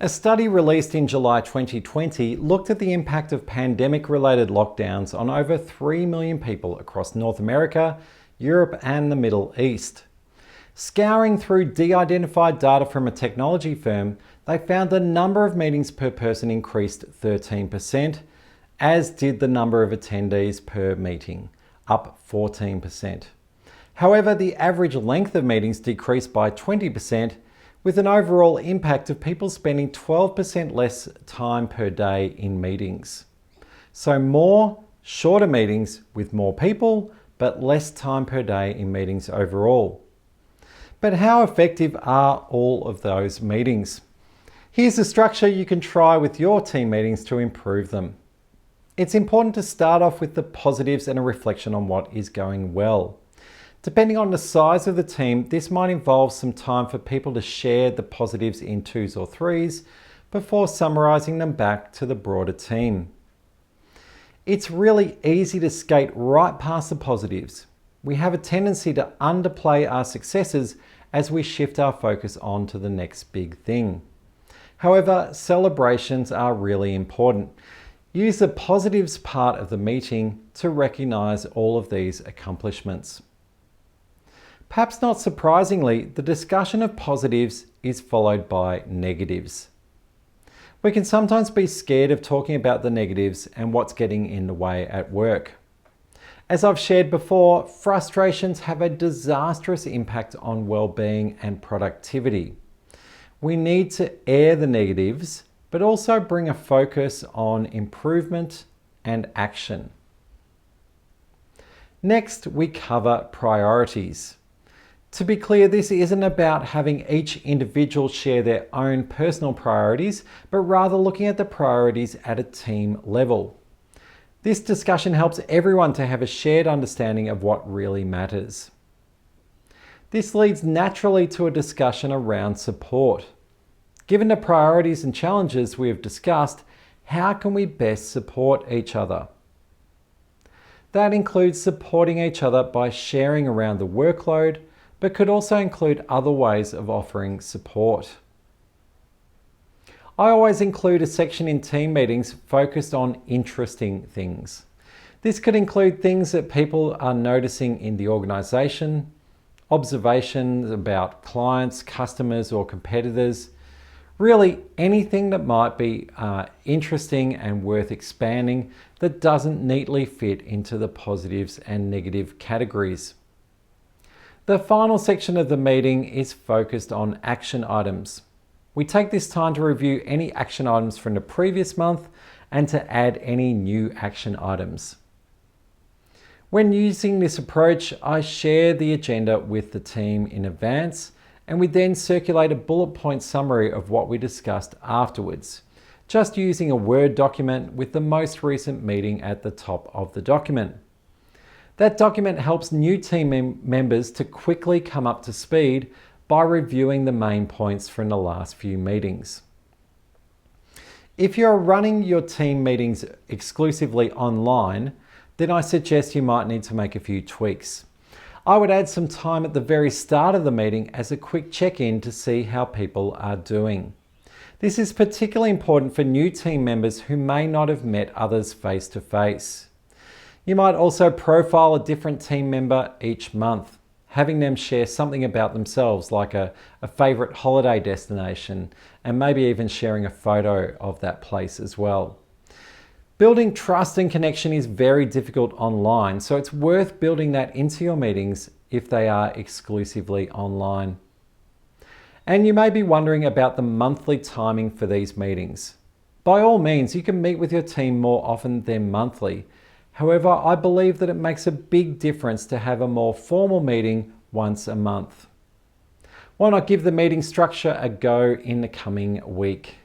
A study released in July 2020 looked at the impact of pandemic-related lockdowns on over 3 million people across North America, Europe, and the Middle East. Scouring through de-identified data from a technology firm, they found the number of meetings per person increased 13%, as did the number of attendees per meeting, up 14%. However, the average length of meetings decreased by 20%, with an overall impact of people spending 12% less time per day in meetings. So more, shorter meetings with more people, but less time per day in meetings overall. But how effective are all of those meetings? Here's a structure you can try with your team meetings to improve them. It's important to start off with the positives and a reflection on what is going well. Depending on the size of the team, this might involve some time for people to share the positives in 2s or 3s before summarising them back to the broader team. It's really easy to skate right past the positives. We have a tendency to underplay our successes as we shift our focus on to the next big thing. However, celebrations are really important. Use the positives part of the meeting to recognise all of these accomplishments. Perhaps not surprisingly, the discussion of positives is followed by negatives. We can sometimes be scared of talking about the negatives and what's getting in the way at work. As I've shared before, frustrations have a disastrous impact on well-being and productivity. We need to air the negatives, but also bring a focus on improvement and action. Next, we cover priorities. To be clear, this isn't about having each individual share their own personal priorities, but rather looking at the priorities at a team level. This discussion helps everyone to have a shared understanding of what really matters. This leads naturally to a discussion around support. Given the priorities and challenges we have discussed, how can we best support each other? That includes supporting each other by sharing around the workload, but could also include other ways of offering support. I always include a section in team meetings focused on interesting things. This could include things that people are noticing in the organisation, observations about clients, customers, or competitors. Really anything that might be interesting and worth expanding that doesn't neatly fit into the positives and negative categories. The final section of the meeting is focused on action items. We take this time to review any action items from the previous month and to add any new action items. When using this approach, I share the agenda with the team in advance, and we then circulate a bullet point summary of what we discussed afterwards, just using a Word document with the most recent meeting at the top of the document. That document helps new team members to quickly come up to speed by reviewing the main points from the last few meetings. If you're running your team meetings exclusively online, then I suggest you might need to make a few tweaks. I would add some time at the very start of the meeting as a quick check-in to see how people are doing. This is particularly important for new team members who may not have met others face to face. You might also profile a different team member each month, having them share something about themselves, like a favorite holiday destination, and maybe even sharing a photo of that place as well. Building trust and connection is very difficult online, so it's worth building that into your meetings if they are exclusively online. And you may be wondering about the monthly timing for these meetings. By all means, you can meet with your team more often than monthly. However, I believe that it makes a big difference to have a more formal meeting once a month. Why not give the meeting structure a go in the coming week?